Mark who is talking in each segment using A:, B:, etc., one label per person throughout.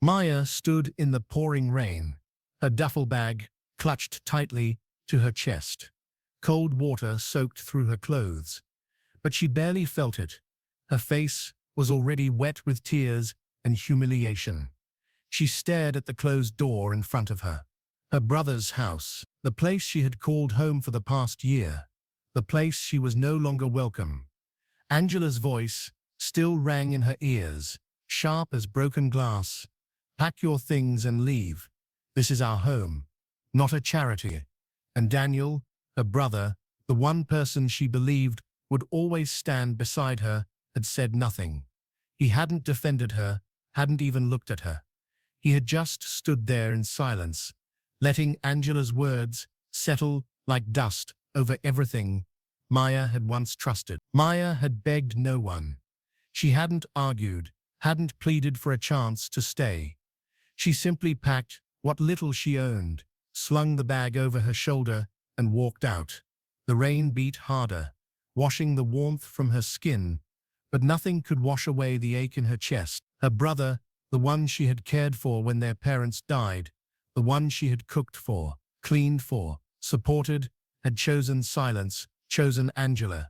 A: Maya stood in the pouring rain, her duffel bag clutched tightly to her chest. Cold water soaked through her clothes, but she barely felt it. Her face was already wet with tears and humiliation. She stared at the closed door in front of her. Her brother's house, the place she had called home for the past year, the place she was no longer welcome. Angela's voice still rang in her ears, sharp as broken glass. "Pack your things and leave. This is our home, not a charity." And Daniel, her brother, the one person she believed would always stand beside her, had said nothing. He hadn't defended her, hadn't even looked at her. He had just stood there in silence, letting Angela's words settle like dust over everything Maya had once trusted. Maya had begged no one. She hadn't argued, hadn't pleaded for a chance to stay. She simply packed what little she owned, slung the bag over her shoulder, and walked out. The rain beat harder, washing the warmth from her skin, but nothing could wash away the ache in her chest. Her brother, the one she had cared for when their parents died, the one she had cooked for, cleaned for, supported, had chosen silence, chosen Angela.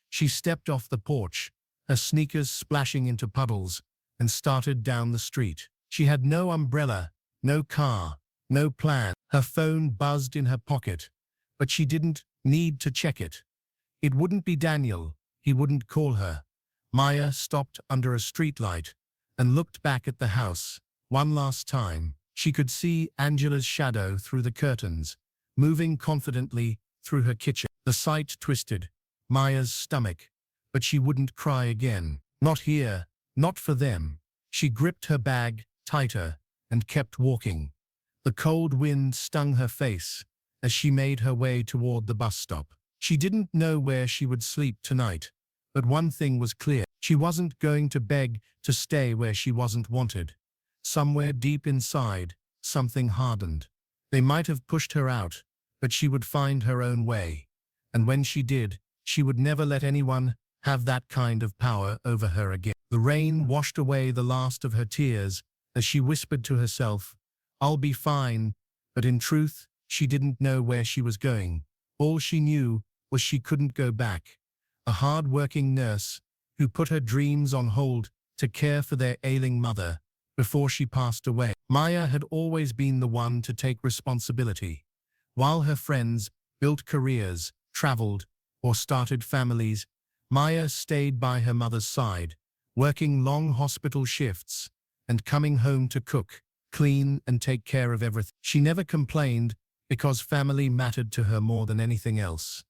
A: She stepped off the porch, her sneakers splashing into puddles, and started down the street. She had no umbrella, no car, no plan. Her phone buzzed in her pocket, but she didn't need to check it. It wouldn't be Daniel. He wouldn't call her. Maya stopped under a streetlight and looked back at the house. One last time, she could see Angela's shadow through the curtains, moving confidently through her kitchen. The sight twisted Maya's stomach, but she wouldn't cry again. Not here, not for them. She gripped her bag tighter and kept walking. The cold wind stung her face as she made her way toward the bus stop. She didn't know where she would sleep tonight, but one thing was clear. She wasn't going to beg to stay where she wasn't wanted. Somewhere deep inside, something hardened. They might have pushed her out, but she would find her own way. And when she did, she would never let anyone have that kind of power over her again. The rain washed away the last of her tears as she whispered to herself, "I'll be fine," but in truth, she didn't know where she was going. All she knew was she couldn't go back. A hard-working nurse who put her dreams on hold to care for their ailing mother before she passed away. Maya had always been the one to take responsibility. While her friends built careers, traveled, or started families, Maya stayed by her mother's side, working long hospital shifts and coming home to cook, clean, and take care of everything. She never complained because family mattered to her more than anything else.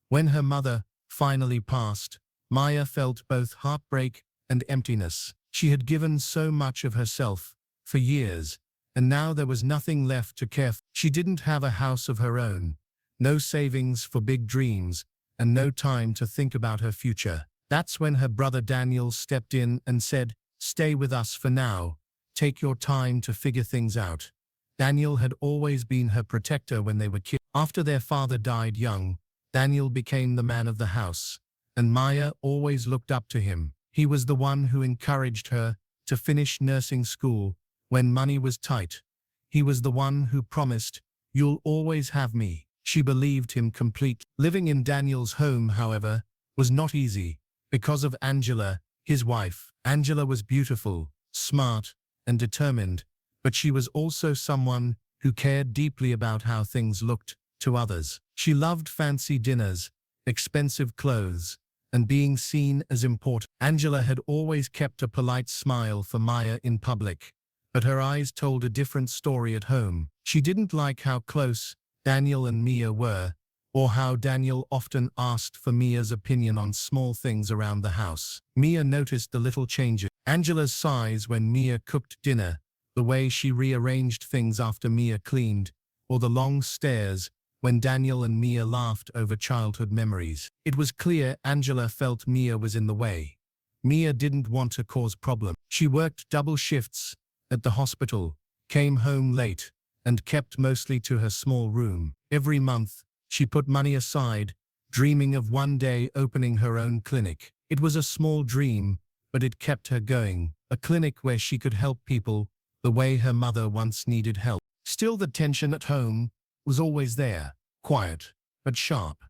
A: When her mother finally passed, Maya felt both heartbreak and emptiness. She had given so much of herself for years, and now there was nothing left to care for. She didn't have a house of her own, no savings for big dreams, and no time to think about her future. That's when her brother Daniel stepped in and said, "Stay with us for now. Take your time to figure things out." Daniel had always been her protector when they were kids. After their father died young, Daniel became the man of the house, and Maya always looked up to him. He was the one who encouraged her to finish nursing school when money was tight. He was the one who promised, "You'll always have me." She believed him completely. Living in Daniel's home, however, was not easy because of Angela, his wife. Angela was beautiful, smart, and determined, but she was also someone who cared deeply about how things looked to others. She loved fancy dinners, expensive clothes, and being seen as important. Angela had always kept a polite smile for Maya in public, but her eyes told a different story at home. She didn't like how close Daniel and Mia were, or how Daniel often asked for Mia's opinion on small things around the house. Mia noticed the little changes. Angela's sighs when Mia cooked dinner, the way she rearranged things after Mia cleaned, or the long stares when Daniel and Mia laughed over childhood memories. It was clear Angela felt Mia was in the way. Mia didn't want to cause problems. She worked double shifts at the hospital, came home late, and kept mostly to her small room. Every month, she put money aside, dreaming of one day opening her own clinic. It was a small dream, but it kept her going. A clinic where she could help people the way her mother once needed help. Still, the tension at home was always there, quiet but sharp.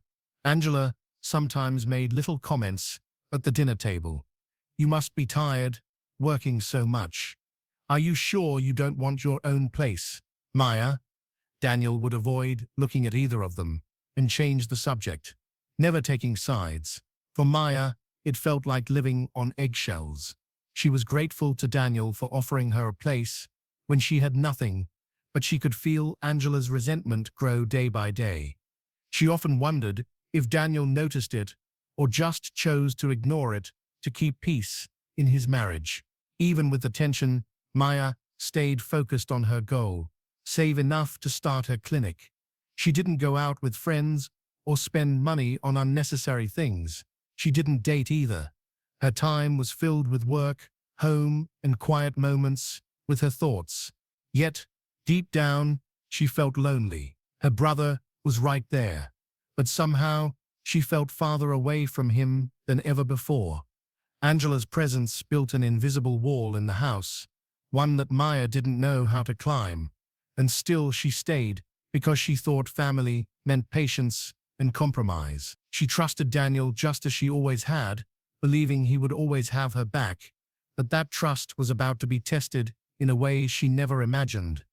A: Angela sometimes made little comments at the dinner table. "You must be tired, working so much. Are you sure you don't want your own place, Maya?" Daniel would avoid looking at either of them and change the subject, never taking sides. For Maya, it felt like living on eggshells. She was grateful to Daniel for offering her a place when she had nothing, but she could feel Angela's resentment grow day by day. She often wondered if Daniel noticed it or just chose to ignore it to keep peace in his marriage. Even with the tension, Maya stayed focused on her goal: save enough to start her clinic. She didn't go out with friends or spend money on unnecessary things. She didn't date either. Her time was filled with work, home, and quiet moments with her thoughts. Yet, deep down, she felt lonely. Her brother was right there, but somehow she felt farther away from him than ever before. Angela's presence built an invisible wall in the house, one that Maya didn't know how to climb. And still she stayed, because she thought family meant patience and compromise. She trusted Daniel just as she always had, believing he would always have her back. But that trust was about to be tested in a way she never imagined.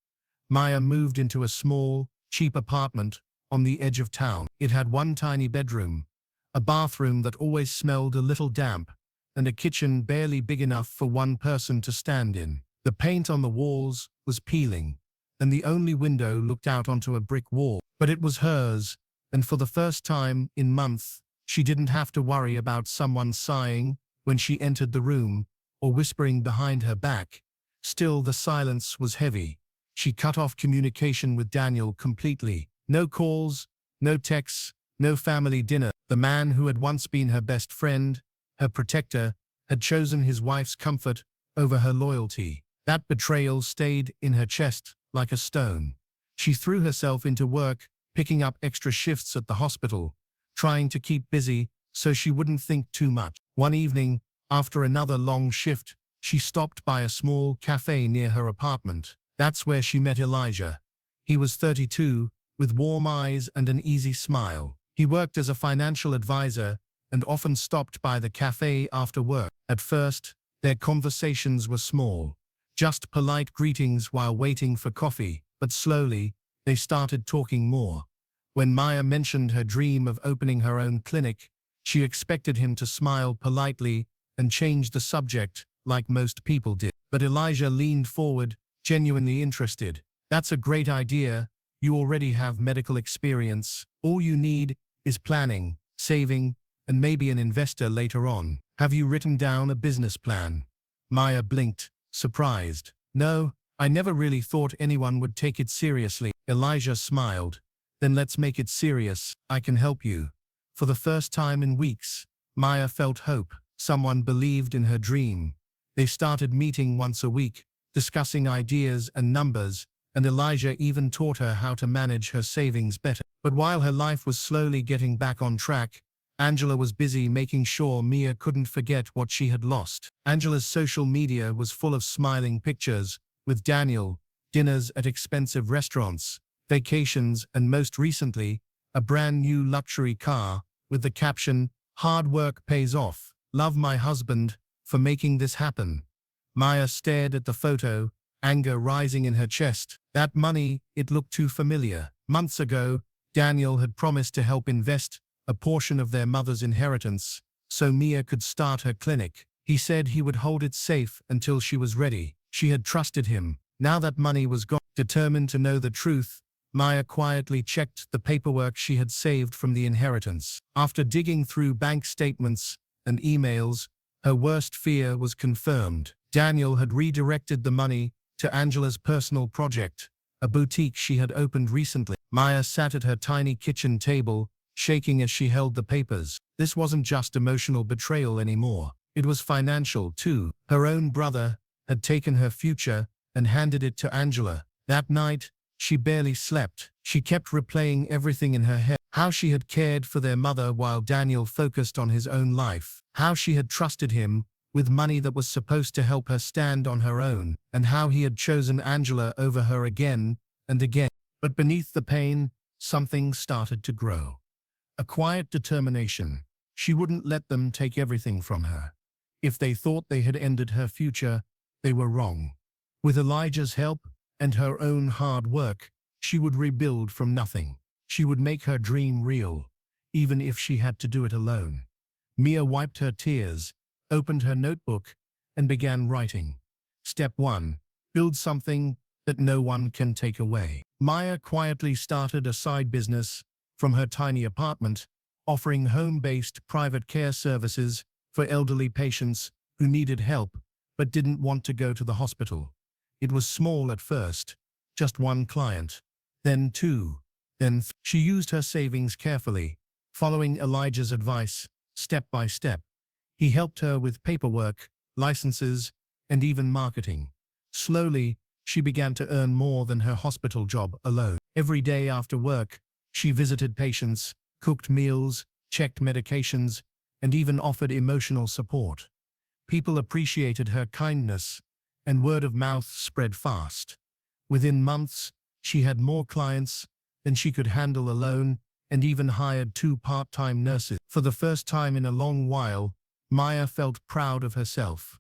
A: Maya moved into a small, cheap apartment on the edge of town. It had one tiny bedroom, a bathroom that always smelled a little damp, and a kitchen barely big enough for one person to stand in. The paint on the walls was peeling, and the only window looked out onto a brick wall. But it was hers, and for the first time in months, she didn't have to worry about someone sighing when she entered the room or whispering behind her back. Still, the silence was heavy. She cut off communication with Daniel completely. No calls, no texts, no family dinner. The man who had once been her best friend, her protector, had chosen his wife's comfort over her loyalty. That betrayal stayed in her chest like a stone. She threw herself into work, picking up extra shifts at the hospital, trying to keep busy so she wouldn't think too much. One evening, after another long shift, she stopped by a small cafe near her apartment. That's where she met Elijah. He was 32, with warm eyes and an easy smile. He worked as a financial advisor and often stopped by the cafe after work. At first, their conversations were small, just polite greetings while waiting for coffee, but slowly, they started talking more. When Maya mentioned her dream of opening her own clinic, she expected him to smile politely and change the subject like most people did. But Elijah leaned forward, genuinely interested. "That's a great idea. You already have medical experience. All you need is planning, saving, and maybe an investor later on. Have you written down a business plan?" Maya blinked, surprised. "No, I never really thought anyone would take it seriously." Elijah smiled. "Then let's make it serious. I can help you." For the first time in weeks, Maya felt hope. Someone believed in her dream. They started meeting once a week, discussing ideas and numbers, and Elijah even taught her how to manage her savings better. But while her life was slowly getting back on track, Angela was busy making sure Mia couldn't forget what she had lost. Angela's social media was full of smiling pictures with Daniel, dinners at expensive restaurants, vacations, and most recently, a brand new luxury car with the caption, "Hard work pays off. Love my husband for making this happen." Maya stared at the photo, anger rising in her chest. That money, it looked too familiar. Months ago, Daniel had promised to help invest a portion of their mother's inheritance so Mia could start her clinic. He said he would hold it safe until she was ready. She had trusted him. Now that money was gone, determined to know the truth, Maya quietly checked the paperwork she had saved from the inheritance. After digging through bank statements and emails, her worst fear was confirmed. Daniel had redirected the money to Angela's personal project, a boutique she had opened recently. Maya sat at her tiny kitchen table, shaking as she held the papers. This wasn't just emotional betrayal anymore. It was financial, too. Her own brother had taken her future and handed it to Angela. That night, she barely slept. She kept replaying everything in her head. How she had cared for their mother while Daniel focused on his own life. How she had trusted him with money that was supposed to help her stand on her own, and how he had chosen Angela over her again and again. But beneath the pain, something started to grow. A quiet determination. She wouldn't let them take everything from her. If they thought they had ended her future, they were wrong. With Elijah's help and her own hard work, she would rebuild from nothing. She would make her dream real, even if she had to do it alone. Mia wiped her tears, opened her notebook, and began writing. Step 1. Build something that no one can take away. Maya quietly started a side business from her tiny apartment, offering home-based private care services for elderly patients who needed help but didn't want to go to the hospital. It was small at first, just one client, then two, then three. She used her savings carefully, following Elijah's advice, step by step. He helped her with paperwork, licenses, and even marketing. Slowly, she began to earn more than her hospital job alone. Every day after work, she visited patients, cooked meals, checked medications, and even offered emotional support. People appreciated her kindness, and word of mouth spread fast. Within months, she had more clients than she could handle alone, and even hired 2 part-time nurses. For the first time in a long while, Maya felt proud of herself.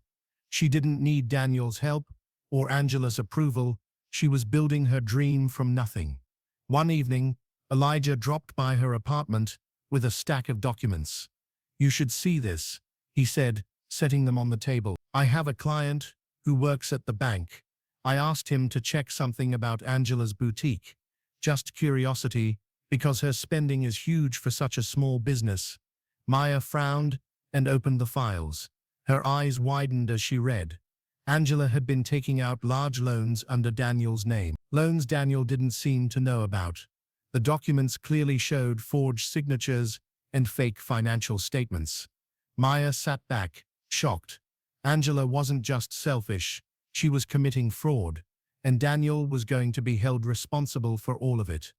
A: She didn't need Daniel's help or Angela's approval. She was building her dream from nothing. One evening, Elijah dropped by her apartment with a stack of documents. "You should see this," he said, setting them on the table. "I have a client who works at the bank. I asked him to check something about Angela's boutique. Just curiosity, because her spending is huge for such a small business." Maya frowned and opened the files. Her eyes widened as she read. Angela had been taking out large loans under Daniel's name. Loans Daniel didn't seem to know about. The documents clearly showed forged signatures and fake financial statements. Maya sat back, shocked. Angela wasn't just selfish, she was committing fraud, and Daniel was going to be held responsible for all of it.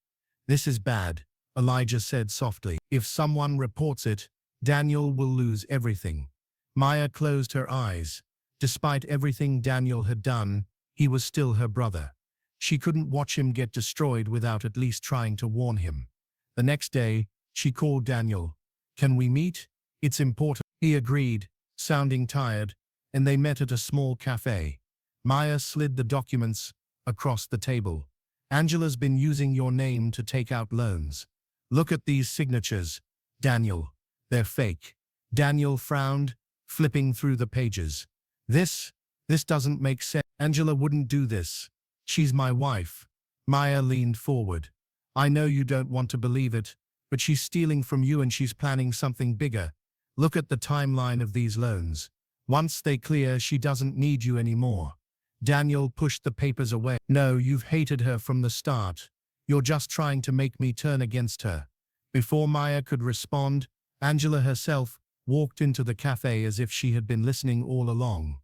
A: "This is bad," Elijah said softly. "If someone reports it, Daniel will lose everything." Maya closed her eyes. Despite everything Daniel had done, he was still her brother. She couldn't watch him get destroyed without at least trying to warn him. The next day, she called Daniel. "Can we meet? It's important." He agreed, sounding tired, and they met at a small cafe. Maya slid the documents across the table. "Angela's been using your name to take out loans. Look at these signatures, Daniel. They're fake." Daniel frowned, flipping through the pages. This doesn't make sense. "Angela wouldn't do this. She's my wife." Maya leaned forward. "I know you don't want to believe it, but she's stealing from you and she's planning something bigger. Look at the timeline of these loans. Once they clear, she doesn't need you anymore." Daniel pushed the papers away. "No, you've hated her from the start. You're just trying to make me turn against her." Before Maya could respond, Angela herself walked into the cafe as if she had been listening all along.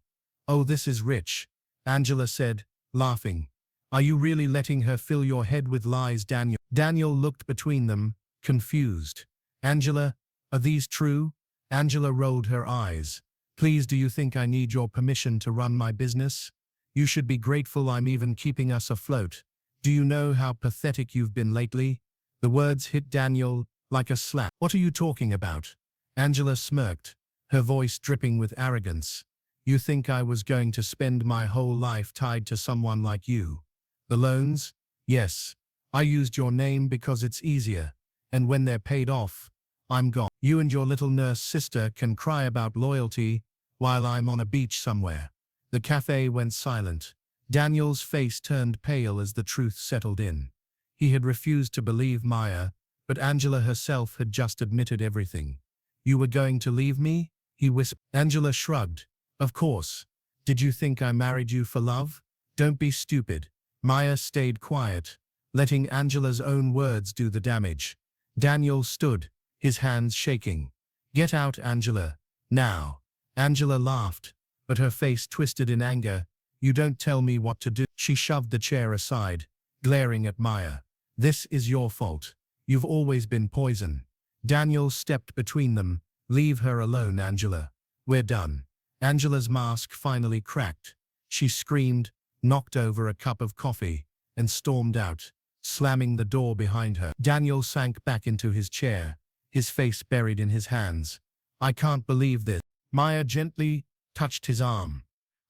A: "Oh, this is rich," Angela said, laughing. "Are you really letting her fill your head with lies, Daniel?" Daniel looked between them, confused. "Angela, are these true?" Angela rolled her eyes. "Please, do you think I need your permission to run my business? You should be grateful I'm even keeping us afloat. Do you know how pathetic you've been lately?" The words hit Daniel like a slap. "What are you talking about?" Angela smirked, her voice dripping with arrogance. "You think I was going to spend my whole life tied to someone like you? The loans? Yes. I used your name because it's easier, and when they're paid off, I'm gone. You and your little nurse sister can cry about loyalty while I'm on a beach somewhere." The cafe went silent. Daniel's face turned pale as the truth settled in. He had refused to believe Maya, but Angela herself had just admitted everything. "You were going to leave me?" he whispered. Angela shrugged. "Of course. Did you think I married you for love? Don't be stupid." Maya stayed quiet, letting Angela's own words do the damage. Daniel stood, his hands shaking. "Get out, Angela. Now." Angela laughed, but her face twisted in anger. "You don't tell me what to do." She shoved the chair aside, glaring at Maya. "This is your fault. You've always been poison." Daniel stepped between them. "Leave her alone, Angela. We're done." Angela's mask finally cracked. She screamed, knocked over a cup of coffee, and stormed out, slamming the door behind her. Daniel sank back into his chair, his face buried in his hands. I can't believe this. Maya gently touched his arm.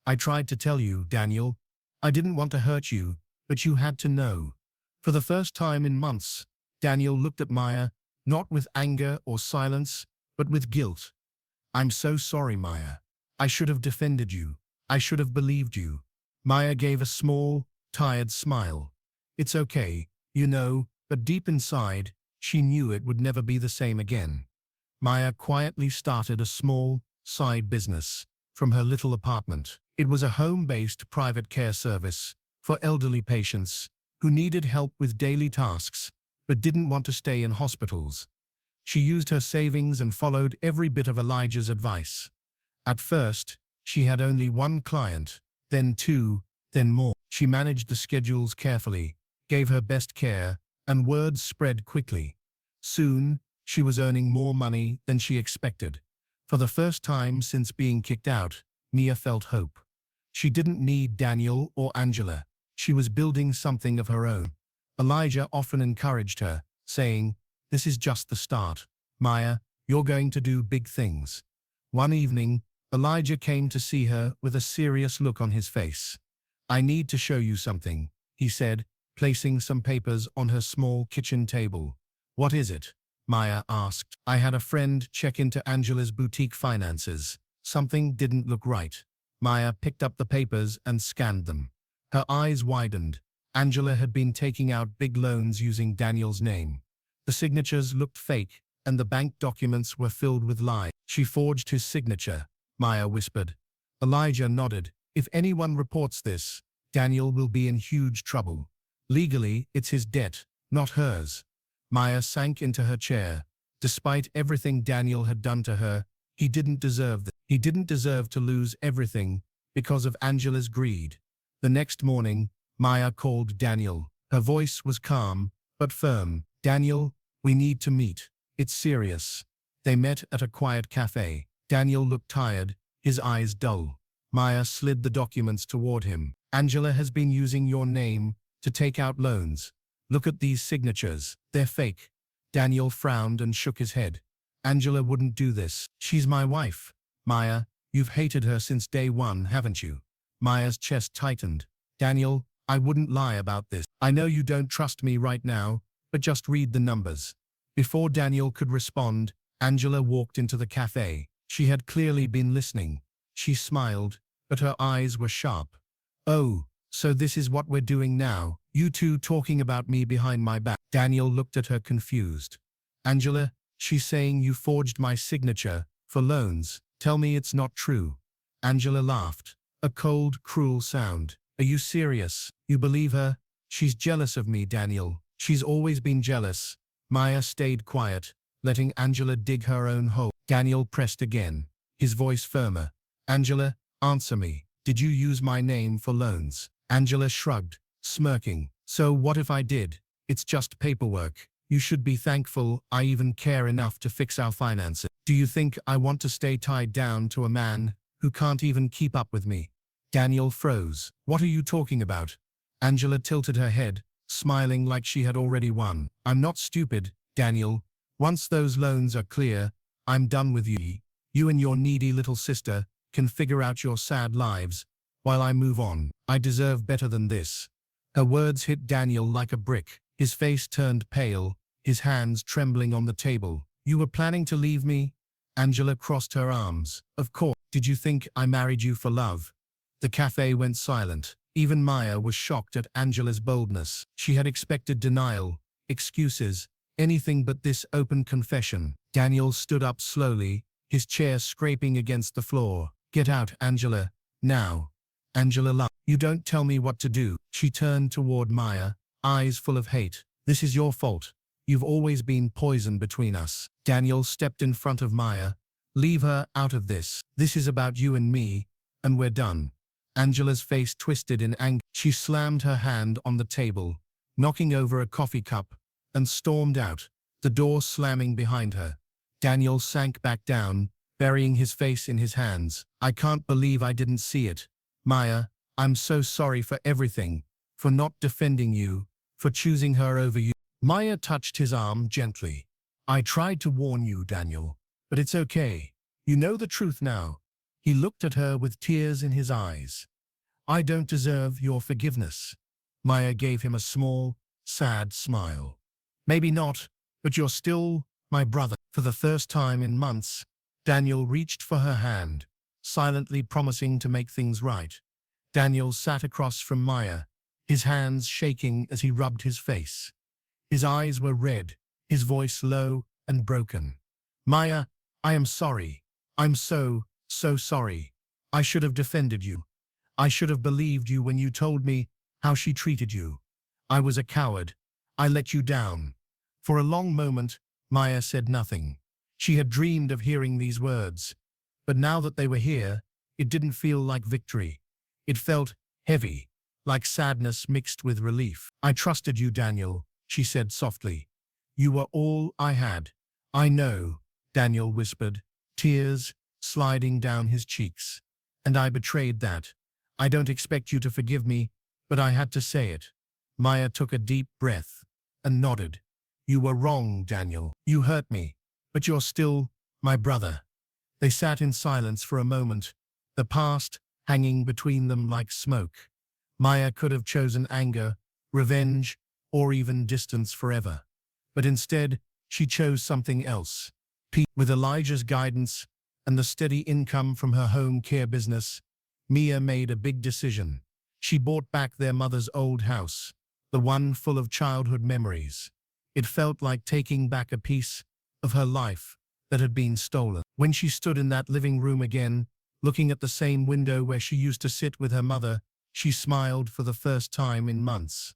A: I tried to tell you, Daniel. I didn't want to hurt you, but you had to know. For the first time in months, Daniel looked at Maya, not with anger or silence, but with guilt. I'm so sorry, Maya. I should have defended you. I should have believed you. Maya gave a small, tired smile. It's okay, you know, but deep inside, she knew it would never be the same again. Maya quietly started a small, side business from her little apartment. It was a home-based private care service for elderly patients who needed help with daily tasks but didn't want to stay in hospitals. She used her savings and followed every bit of Elijah's advice. At first, she had only one client, then two, then more. She managed the schedules carefully, gave her best care, and word spread quickly. Soon, she was earning more money than she expected. For the first time since being kicked out, Mia felt hope. She didn't need Daniel or Angela. She was building something of her own. Elijah often encouraged her, saying, "This is just the start. Maya, you're going to do big things." One evening, Elijah came to see her with a serious look on his face. "I need to show you something," he said, placing some papers on her small kitchen table. "What is it?" Maya asked. "I had a friend check into Angela's boutique finances. Something didn't look right." Maya picked up the papers and scanned them. Her eyes widened. Angela had been taking out big loans using Daniel's name. The signatures looked fake, and the bank documents were filled with lies. "She forged his signature," Maya whispered. Elijah nodded. "If anyone reports this, Daniel will be in huge trouble. Legally, it's his debt, not hers." Maya sank into her chair. Despite everything Daniel had done to her, he didn't deserve that. He didn't deserve to lose everything because of Angela's greed. The next morning, Maya called Daniel. Her voice was calm, but firm. "Daniel, we need to meet. It's serious." They met at a quiet cafe. Daniel looked tired, his eyes dull. Maya slid the documents toward him. "Angela has been using your name to take out loans. Look at these signatures. They're fake." Daniel frowned and shook his head. "Angela wouldn't do this. She's my wife." "Maya, you've hated her since day one, haven't you?" Maya's chest tightened. "Daniel, I wouldn't lie about this. I know you don't trust me right now, but just read the numbers." Before Daniel could respond, Angela walked into the cafe. She had clearly been listening. She smiled, but her eyes were sharp. "Oh, so this is what we're doing now, you two talking about me behind my back." Daniel looked at her confused. "Angela, she's saying you forged my signature for loans. Tell me it's not true." Angela laughed. A cold, cruel sound. "Are you serious? You believe her? She's jealous of me, Daniel. She's always been jealous." Maya stayed quiet, letting Angela dig her own hole. Daniel pressed again, his voice firmer. "Angela, answer me. Did you use my name for loans?" Angela shrugged, smirking. "So what if I did? It's just paperwork. You should be thankful I even care enough to fix our finances. Do you think I want to stay tied down to a man who can't even keep up with me?" Daniel froze. "What are you talking about?" Angela tilted her head, smiling like she had already won. "I'm not stupid, Daniel. Once those loans are clear, I'm done with you. You and your needy little sister can figure out your sad lives while I move on. I deserve better than this." Her words hit Daniel like a brick. His face turned pale, his hands trembling on the table. "You were planning to leave me?" Angela crossed her arms. "Of course. Did you think I married you for love?" The cafe went silent. Even Maya was shocked at Angela's boldness. She had expected denial, excuses, anything but this open confession. Daniel stood up slowly, his chair scraping against the floor. "Get out, Angela, now." Angela laughed. "You don't tell me what to do." She turned toward Maya, eyes full of hate. "This is your fault. You've always been poison between us." Daniel stepped in front of Maya. "Leave her out of this. This is about you and me, and we're done." Angela's face twisted in anger. She slammed her hand on the table, knocking over a coffee cup, and stormed out, the door slamming behind her. Daniel sank back down, burying his face in his hands. I can't believe I didn't see it. Maya, I'm so sorry for everything, for not defending you, for choosing her over you. Maya touched his arm gently. I tried to warn you, Daniel, but it's okay. You know the truth now. He looked at her with tears in his eyes. I don't deserve your forgiveness. Maya gave him a small, sad smile. Maybe not, but you're still my brother. For the first time in months, Daniel reached for her hand, silently promising to make things right. Daniel sat across from Maya, his hands shaking as he rubbed his face. His eyes were red, his voice low and broken. Maya, I am sorry. I'm so sorry. I should have defended you. I should have believed you when you told me how she treated you. I was a coward. I let you down. For a long moment, Maya said nothing. She had dreamed of hearing these words. But now that they were here, it didn't feel like victory. It felt heavy, like sadness mixed with relief. I trusted you, Daniel, she said softly. You were all I had. I know, Daniel whispered, tears sliding down his cheeks. And I betrayed that. I don't expect you to forgive me, but I had to say it. Maya took a deep breath and nodded. You were wrong, Daniel. You hurt me, but you're still my brother. They sat in silence for a moment, the past hanging between them like smoke. Maya could have chosen anger, revenge, or even distance forever. But instead, she chose something else. With Elijah's guidance and the steady income from her home care business, Mia made a big decision. She bought back their mother's old house, the one full of childhood memories. It felt like taking back a piece of her life that had been stolen. When she stood in that living room again, looking at the same window where she used to sit with her mother, she smiled for the first time in months.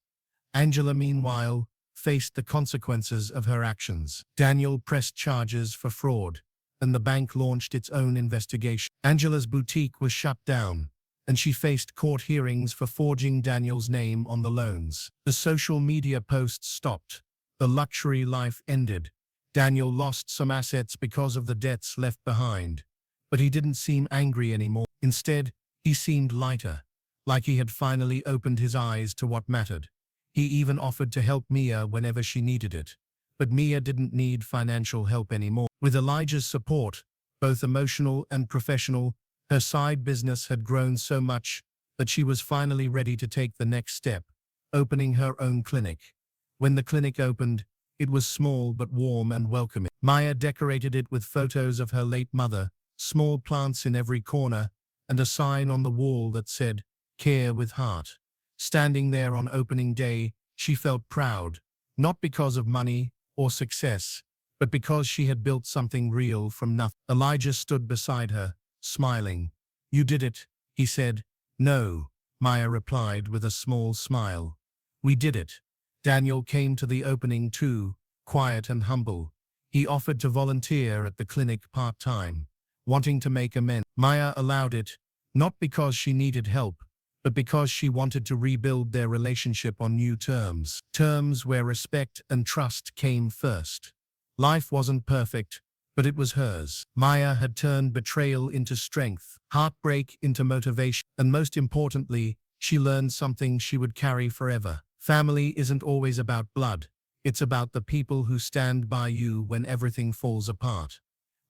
A: Angela, meanwhile, faced the consequences of her actions. Daniel pressed charges for fraud, and the bank launched its own investigation. Angela's boutique was shut down, and she faced court hearings for forging Daniel's name on the loans. The social media posts stopped. The luxury life ended. Daniel lost some assets because of the debts left behind, but he didn't seem angry anymore. Instead, he seemed lighter, like he had finally opened his eyes to what mattered. He even offered to help Mia whenever she needed it. But Mia didn't need financial help anymore. With Elijah's support, both emotional and professional, her side business had grown so much that she was finally ready to take the next step, opening her own clinic. When the clinic opened, it was small but warm and welcoming. Maya decorated it with photos of her late mother, small plants in every corner, and a sign on the wall that said, "Care with Heart." Standing there on opening day, she felt proud, not because of money or success, but because she had built something real from nothing. Elijah stood beside her, smiling. "You did it," he said. "No," Maya replied with a small smile. "We did it." Daniel came to the opening too, quiet and humble. He offered to volunteer at the clinic part-time, wanting to make amends. Maya allowed it, not because she needed help, but because she wanted to rebuild their relationship on new terms. Terms where respect and trust came first. Life wasn't perfect, but it was hers. Maya had turned betrayal into strength, heartbreak into motivation, and most importantly, she learned something she would carry forever. Family isn't always about blood. It's about the people who stand by you when everything falls apart.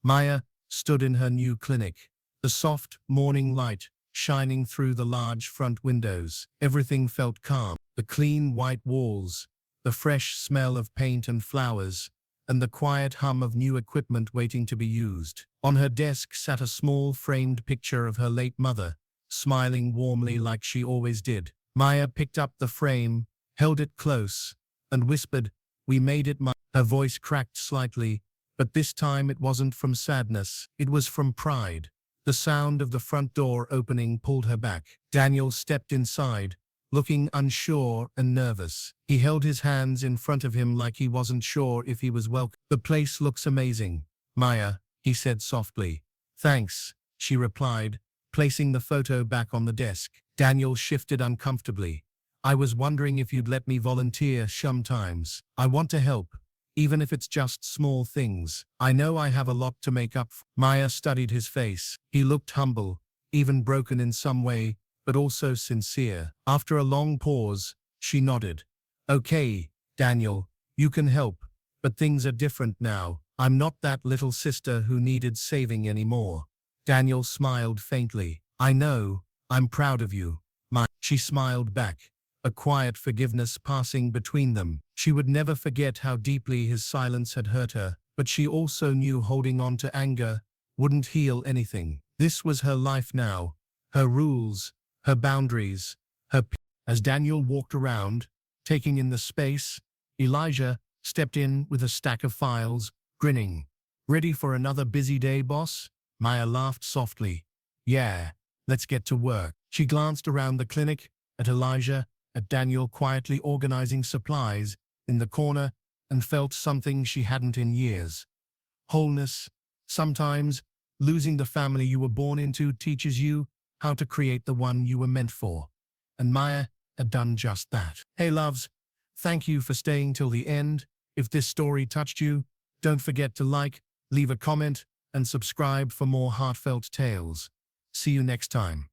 A: Maya stood in her new clinic, the soft morning light shining through the large front windows. Everything felt calm. The clean white walls, the fresh smell of paint and flowers, and the quiet hum of new equipment waiting to be used. On her desk sat a small framed picture of her late mother, smiling warmly like she always did. Maya picked up the frame, held it close, and whispered, "We made it, Ma." Her voice cracked slightly, but this time it wasn't from sadness, it was from pride. The sound of the front door opening pulled her back. Daniel stepped inside, looking unsure and nervous. He held his hands in front of him like he wasn't sure if he was welcome. "The place looks amazing, Maya," he said softly. "Thanks," she replied, placing the photo back on the desk. Daniel shifted uncomfortably. "I was wondering if you'd let me volunteer sometimes. I want to help, even if it's just small things. I know I have a lot to make up for. Maya studied his face. He looked humble, even broken in some way, but also sincere. After a long pause, she nodded. Okay, Daniel, you can help, but things are different now. I'm not that little sister who needed saving anymore. Daniel smiled faintly. I know, I'm proud of you. She smiled back, a quiet forgiveness passing between them. She would never forget how deeply his silence had hurt her, but she also knew holding on to anger wouldn't heal anything. This was her life now, her rules, her boundaries, As Daniel walked around, taking in the space, Elijah stepped in with a stack of files, grinning. Ready for another busy day, boss? Maya laughed softly. Yeah, let's get to work. She glanced around the clinic, at Elijah, at Daniel quietly organizing supplies in the corner, and felt something she hadn't in years. Wholeness. Sometimes, losing the family you were born into teaches you how to create the one you were meant for. And Maya had done just that. Hey loves, thank you for staying till the end. If this story touched you, don't forget to like, leave a comment, and subscribe for more heartfelt tales. See you next time.